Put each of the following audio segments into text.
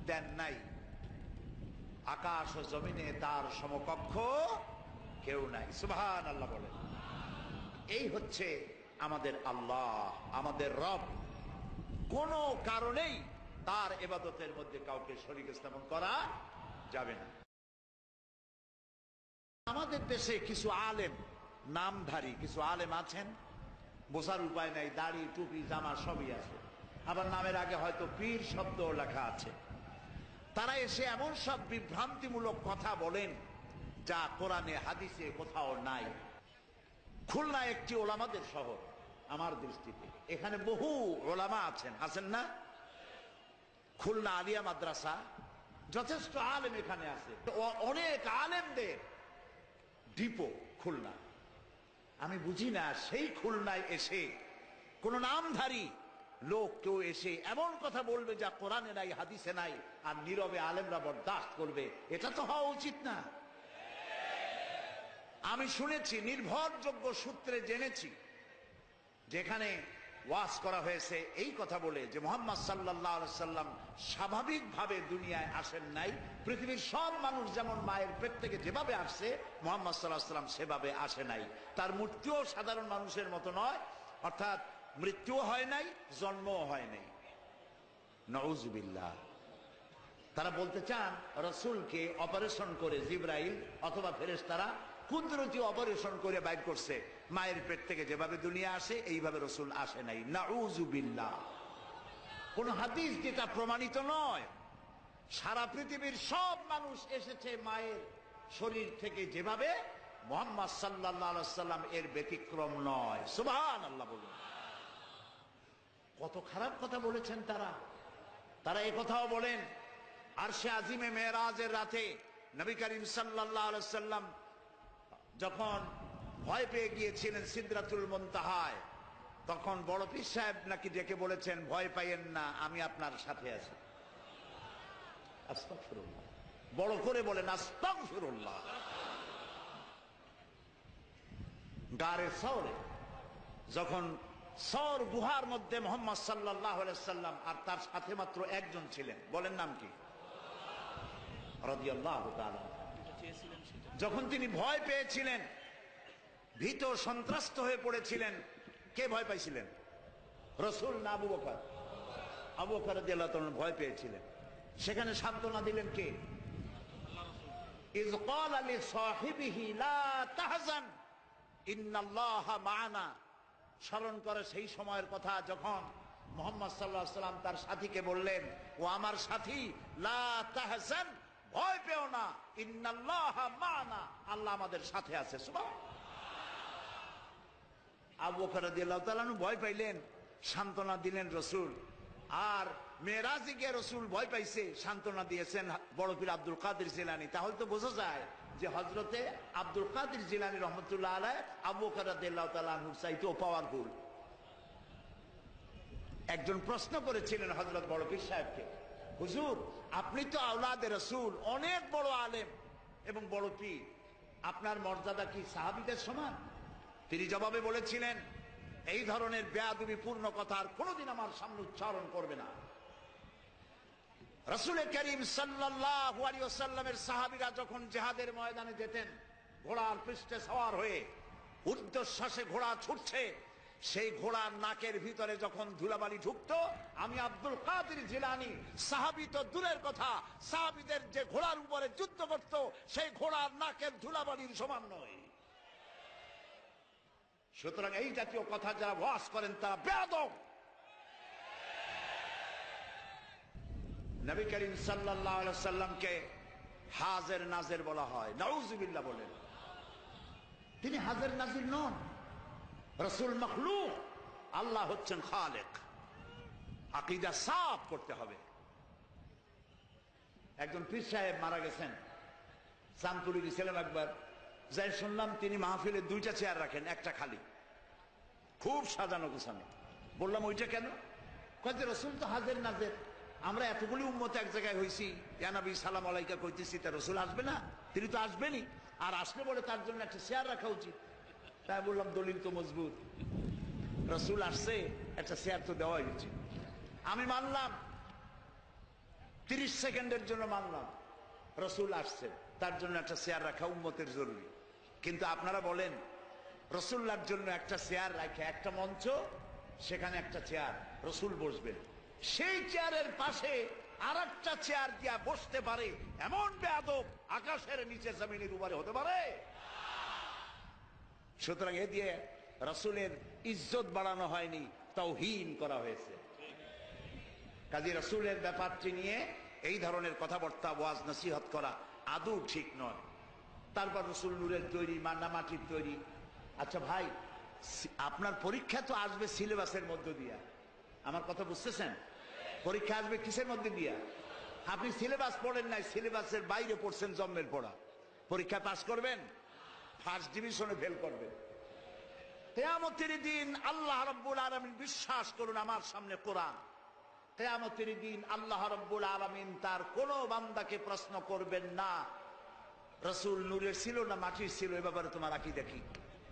দেন নাই, আকাশ ও জমিনে তার সমকক্ষ কেউ নাই। সুবহানাল্লাহ বলেন। এই হচ্ছে আমাদের আল্লাহ, আমাদের রব। কোন কারণেই তার ইবাদতের মধ্যে কাউকে শরীক স্থাপন করা যাবে না। আমাদের দেশে কিছু আলেম, নামধারী কিছু আলেম আছেন, বোঝার উপায় নাই, দাড়ি টুপি জামা সবই আছে, আবার নামের আগে হয়তো পীর শব্দ লেখা আছে। তারা এসে এমন সব বিভ্রান্তিমূলক কথা বলেন যা কোরআনে হাদিসে কোথাও নাই। খুলনা একটি ওলামাদের শহর আমার দৃষ্টিতে, এখানে বহু ওলামা আছেন, আছেন না? খুলনা আলিয়া মাদ্রাসা, যথেষ্ট আলেম এখানে আছে, অনেক আলেমদের ডিপো খুলনা। আমি বুঝি না সেই খুলনায় এসে কোন নামধারী লোক কেউ এসে এমন কথা বলবে যা কোরআনে নাই হাদিসে নাই, আর নীরবে আলেমরা বরদাস্ত করবে, এটা তো হওয়া উচিত না। আমি শুনেছি, নির্ভরযোগ্য সূত্রে জেনেছি, যেখানে ওয়াজ করা হয়েছে এই কথা বলে যে মুহাম্মদ সাল্লাল্লাহু আলাইহি সাল্লাম স্বাভাবিকভাবে দুনিয়ায় আসেন নাই। পৃথিবীর সব মানুষ যেমন মায়ের পেট থেকে যেভাবে আসছে, মুহাম্মদ সাল্লাল্লাহু আলাইহি সাল্লাম সেভাবে আসে নাই। তার মৃত্যুও সাধারণ মানুষের মতো নয়, অর্থাৎ মৃত্যুও হয় নাই, জন্মও হয় নাই। নাউযুবিল্লাহ। তারা বলতে চান রাসূলকে অপারেশন করে জিবরাইল অথবা ফেরেশতারা কুদরতি অপারেশন করে বাইর করছে, মায়ের পেট থেকে যেভাবে দুনিয়া আসে এইভাবে রাসূল আসে নাই। নাউযুবিল্লাহ। কোন হাদিস যেটা প্রমাণিত নয়। সারা পৃথিবীর সব মানুষ এসেছে মায়ের শরীর থেকে যেভাবে, মুহাম্মদ সাল্লাল্লাহু আলাইহি সাল্লাম এর ব্যতিক্রম নয়। সুবহানাল্লাহ বলুন। কত খারাপ কথা বলেছেন তারা। তারা এই কথাও বলেন আরশে আজিমে মেরাজের রাতে নবী করিম সাল্লাল্লাহু আলাইহি সাল্লাম যখন ভয় পেয়ে গিয়েছিলেন সিদরাতুল মুনতাহায়, তখন বড় পীর সাহেব নাকি ডেকে বলেছেন, ভয় পাইয়েন না, আমি আপনার সাথে আছি। আস্তাগফিরুল্লাহ। বড় করে বলেন আস্তাগফিরুল্লাহ। গারে সওরে যখন সওর গুহার মধ্যে মুহাম্মদ সাল্লাল্লাহু আলাইহি সাল্লাম আর তার সাথে মাত্র একজন ছিলেন, বলেন নাম কি? রাদিয়াল্লাহু তাআলা। যখন তিনি ভয় পেয়েছিলেন, ভীত সন্ত্রস্ত হয়ে পড়েছিলেন, কে ভয় পাইছিলেন? রাসূল না আবু বকর? আবু বকর রাদিয়াল্লাহু তাআলা ভয় পেয়েছিলেন। সেখানে সান্ত্বনা দিলেন কে? ইয ক্বালা লিসাহিবিহি লা তাহজান ইন্নাল্লাহা মা'ানা। স্মরণ করে সেই সময়ের কথা যখন মুহাম্মদ সাল্লাল্লাহু আলাইহি সাল্লাম তার সাথীকে বললেন, ও আমার সাথী, লা তাহজান, ভয় পেও না, ইন্নাল্লাহা মা'ানা, আল্লাহ আমাদের সাথে আছে। সুবহানাল্লাহ। আবু বকর রাদিয়াল্লাহু তাআলা ভয় পাইলেন, সান্ত্বনা দিলেন রাসূল। আর মেরাজে গিয়ে রাসূল ভয় পাইছে, সান্ত্বনা দিয়েছেন বড় পীর আব্দুল কাদের জিলানী। তাহলে তো বোঝা যায় যে হযরতে আব্দুল কাদের জিলানী রাহমাতুল্লাহ আলাইহি আবু বকর রাদিয়াল্লাহু তাআলা আনহুর চাইতেও পাওয়ারফুল। একজন প্রশ্ন করেছিলেন হযরত বড় পীর সাহেবকে, হুজুর আপনি তো আওলাদে রাসূল, অনেক বড় আলেম এবং বড় পীর, আপনার মর্যাদা কি সাহাবীদের সমান? তিনি জবাবে বলেছিলেন, এই ধরনের বেয়াদবিপূর্ণ কথা আর কোনোদিন আমার সামনে উচ্চারণ করবে না। রাসূল করিম সাল্লাল্লাহু আলাইহি ওয়াসাল্লামের সাহাবীরা যখন জিহাদের ময়দানে যেতেন, ঘোড়ার পৃষ্ঠে সওয়ার হয়ে ঊর্ধ্বশ্বাসে ঘোড়া ছুটছে, সেই ঘোড়ার নাকের ভিতরে যখন ধুলাবালি ঢুকতো, আমি আব্দুল কাদের জিলানী, সাহাবী তো দূরের কথা, সাহাবীদের যে ঘোড়ার উপরে যুদ্ধ করত সেই ঘোড়ার নাকের ধুলাবালির সমান নয়। সুতরাং এই জাতীয় কথা যারা ওয়াজ করেন তারা বেয়াদব। নবী করিম সাল্লাল্লাহু আলাইহি সাল্লামকে হাজির নাজির বলা হয়। নাউযুবিল্লাহ বলেন। তিনি হাজির নাজির নন, রাসূল মাখলুক, আল্লাহ হচ্ছেন খালেক। আকীদা সাফ করতে হবে। একজন পীর সাহেব মারা গেছেন, চাঁদপুরে গেছিলাম একবার, যাই শুনলাম তিনি মাহফিলে দুইটা চেয়ার রাখেন, একটা খালি, খুব সাজানো গোছানো। বললাম ওইটা কেন? কয় যে রাসূল তো হাজির নাজির, আমরা এতগুলি উম্মত এক জায়গায় হইছি, ইয়া নবী সালাম আলাইকা কইতেছি, তা রাসূল আসবে না? তিনি তো আসবেনই, আর আসলে বলে তার জন্য একটা চেয়ার রাখা উচিত। তাই বললাম দলিল তো মজবুত, রাসূল আসছে, একটা চেয়ার তো দেওয়াই উচিত। আমি মানলাম 30 সেকেন্ডের জন্য মানলাম রসুল আসছেন, তার জন্য একটা চেয়ার রাখা উম্মতের জরুরি। কিন্তু আপনারা বলেন রসুল্লাহর জন্য একটা চেয়ার রাখে, একটা মঞ্চ, সেখানে একটা চেয়ার, রসুল বসবেন, সেই চেয়ারের পাশে আর একটা চেয়ার দিয়া বসতে পারে এমন বেয়াদব আকাশের নিচে জমিনের উপরে হতে পারে? সুতরাং এ দিয়ে রসুলের ইজ্জত বাড়ানো হয়নি, তাওহীন করা হয়েছে। কাজী রসুলের ব্যাপারটি নিয়ে এই ধরনের কথাবার্তা, ওয়াজ নসিহত করা আদৌ ঠিক নয়। তারপর রসুল নূরের তৈরি, না মাটির তৈরি? আচ্ছা ভাই, আপনার পরীক্ষা তো আসবে সিলেবাসের মধ্য দিয়া, আমার কথা বুঝতেছেন? পরীক্ষা আসবে কিসের মধ্যে দিয়া? আপনি সিলেবাস পড়েন নাই, সিলেবাসের বাইরে পড়ছেন, জন্মের পড়া। পরীক্ষা পাস করবেন, ফার্স্ট ডিভিশনে ফেল করবেন। কিয়ামতের দিন আল্লাহ রাব্বুল আলামিন, বিশ্বাস করুন আমার সামনে কোরআন, কিয়ামতের দিন আল্লাহ রাব্বুল আলামিন তার কোন বান্দাকে প্রশ্ন করবেন না রসুল নূরের ছিল না মাটির ছিল, এ ব্যাপারে তোমার আকীদা কি?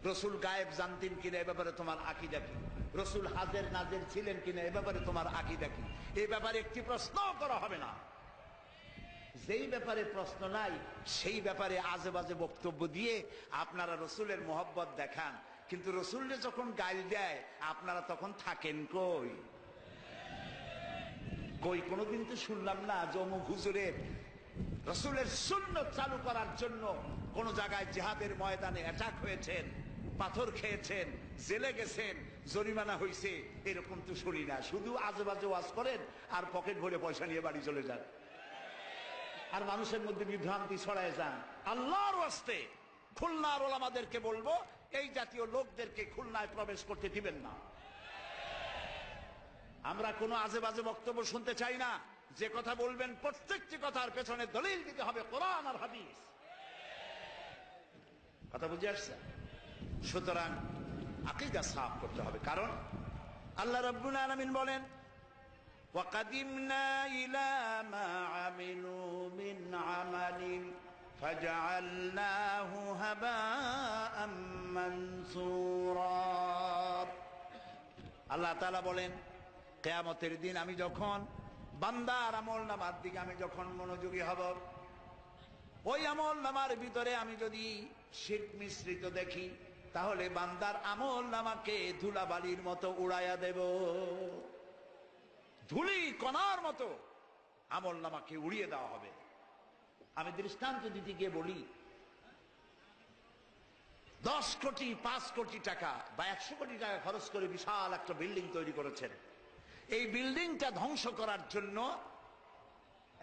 রসুল গায়েব জানতেন কিনা, এ ব্যাপারে তোমার আকীদা কি? রসুল হাজের নাজের ছিলেন কিনা, এ ব্যাপারে তোমার আকীদা কি? এই ব্যাপারে একটি প্রশ্ন করা হবে না। যেই ব্যাপারে প্রশ্ন নাই সেই ব্যাপারে আজে বাজে বক্তব্য দিয়ে আপনারা রসুলের মোহব্বত দেখান, কিন্তু রসুলকে যখন গাইল দেয় আপনারা তখন থাকেন কই? কই কোনোদিন তো শুনলাম না যে অমুক হুজুরের রসুলের সুন্নত চালু করার জন্য কোন জায়গায় জিহাদের ময়দানে অ্যাটাক হয়েছেন, পাথর খেয়েছেন, জেলে গেছেন, জরিমানা হয়েছে, এরকম তো শুনি না। শুধু আজে বাজে ওয়াজ করেন আর পকেট ভরে পয়সা নিয়ে বাড়ি চলে যান, আর মানুষের মধ্যে বিভ্রান্তি ছড়ায় যান। আল্লাহর ওয়াস্তে খুলনার ওলামাদেরকে বলবো, এই জাতীয় লোকদেরকে খুলনায় প্রবেশ করতে দিবেন না। আমরা কোনো আজে বাজে বক্তব্য শুনতে চাই না। যে কথা বলবেন প্রত্যেকটি কথার পেছনে দলিল দিতে হবে, কোরআন আর হাদিস। কথা বুঝে আসছে? সুতরাং আকীদা সাফ করতে হবে, কারণ আল্লাহ রাব্বুল আলামিন বলেন, وَقَدِمْنَا إِلَى مَا عَمِلُوا مِنْ عَمَلٍ فَجَعَلْنَاهُ هَبَاءً مَنْثُورًا। আল্লাহ তাআলা বলেন, কিয়ামতের দিন আমি যখন বান্দার আমলনামার দিকে আমি যখন মনোযোগী হব, ওই আমলনামার ভিতরে আমি যদি শিরক মিশ্রিত দেখি, তাহলে বান্দার আমলনামাকে ধুলাবালির মতো উড়াইয়া দেব। ধুলি কণার মতো আমলনামাকে উড়িয়ে দেওয়া হবে। আমি দৃষ্টান্ত দিতে গিয়ে বলি, 10 কোটি 5 কোটি টাকা বা 100 কোটি টাকা খরচ করে বিশাল একটা বিল্ডিং তৈরি করেছেন। এই বিল্ডিংটা ধ্বংস করার জন্য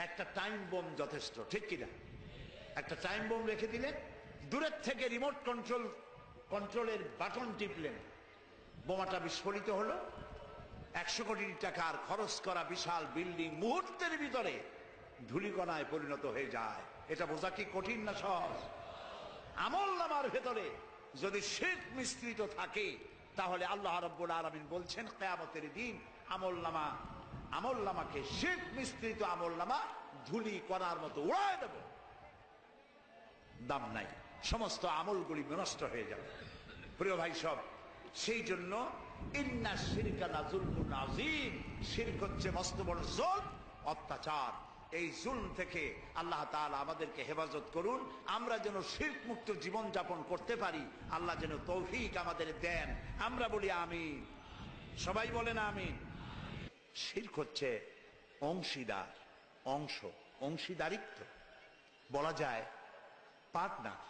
একটা টাইম বোম যথেষ্ট, ঠিক কিনা? একটা টাইম বোম রেখে দিলেন, দূরের থেকে রিমোট কন্ট্রোলের বাটন টিপলেন, বোমাটা বিস্ফোরিত হলো। 100 কোটি টাকার খরচ করা বিশাল বিল্ডিং মুহূর্তের ভিতরে ধূলিকণায় পরিণত হয়ে যায়। এটা বোঝা কি কঠিন না সহজ? আমলনামার ভেতরে যদি শিরক মিশ্রিত থাকে, তাহলে আল্লাহ রাব্বুল আলামিন বলছেন কিয়ামতের দিন আমলনামাকে, শিরক মিশ্রিত আমলনামা ধুলি কণার মতো উড়ায় দেব, দাম নাই, সমস্ত আমলগুলি নষ্ট হয়ে যাবে। প্রিয় ভাই সব, সেই জন্য ইন্না শিরকা লাযুলমুন আযীম, শিরক হচ্ছে মস্ত বড় জুলম, অত্যাচার। এই জুলম থেকে আল্লাহ তাআলা আমাদেরকে হেফাজত করুন, আমরা যেন শিরক মুক্ত জীবন যাপন করতে পারি। আল্লাহ যেন তৌফিক আমাদের দেন। আমরা বলি আমিন, সবাই বলেন আমিন। শিরক হচ্ছে অংশীদারিত্ব, বলা যায় পার্টনার।